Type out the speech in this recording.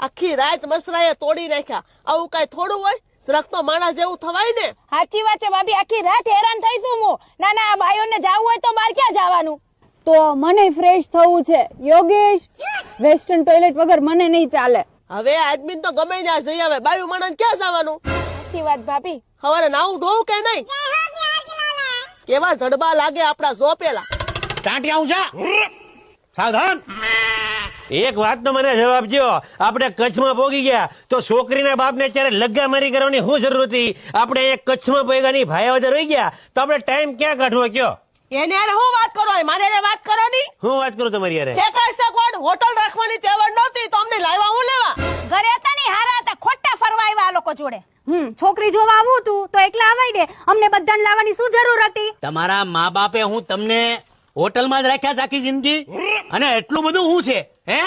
આખી રાત મસરાએ તોડી નાખ્યા. આવું કઈ થોડું હોય? રખતો માણસ જેવું થવાય ને. સાચી વાત છે ભાભી, આખી રાત હેરાન થઈશું હું. ના આ ભાઈઓને જાવું હોય તો બહાર ક્યાં જવાનું? તો મને ફ્રેશ થવું છે યોગેશ. વેસ્ટર્ન ટોયલેટ વગર મને નહીં ચાલે. હવે આદમી તો ગમે ત્યાં જઈ આવે, બાયું માણસ ક્યાં જવાનું? સાચી વાત ભાભી. હવારે નાવું ધોવું કે નહીં? કેવા જડબા લાગે આપડા ઝોપેલા. ટાંટિયા ઊંચા સાવધાન. એક વાત તો મને જવાબ દો, આપણે કચ્છમાં પોગી ગયા તો છોકરીના બાપને અત્યારે લગ્ગા મારી કરવાની શું જરૂર હતી? આપણે એક કચ્છમાં પોગાની ભાઈઓદર રહી ગયા તો આપણે ટાઈમ ક્યાં કાઢવો કયો? એને યાર હું વાત કરો? મારે યાર વાત કરો ની. હું વાત કરું તમારી યાર? શેકાય સગવડ હોટલ રાખવાની તેવડ નહોતી તો અમને લાવ્યા હું લેવા. ઘરે હતા ને હારા હતા, ખોટા ફરવા આવ્યા આ લોકો જોડે. છોકરી જોવા આવું તું તો એકલા આવાય ને, અમને બધાને લાવવાની શું જરૂર હતી? તમારા મા બાપે હું તમને હોટલમાં જ રાખ્યા આખી જિંદગી, અને એટલું બધું શું છે હે?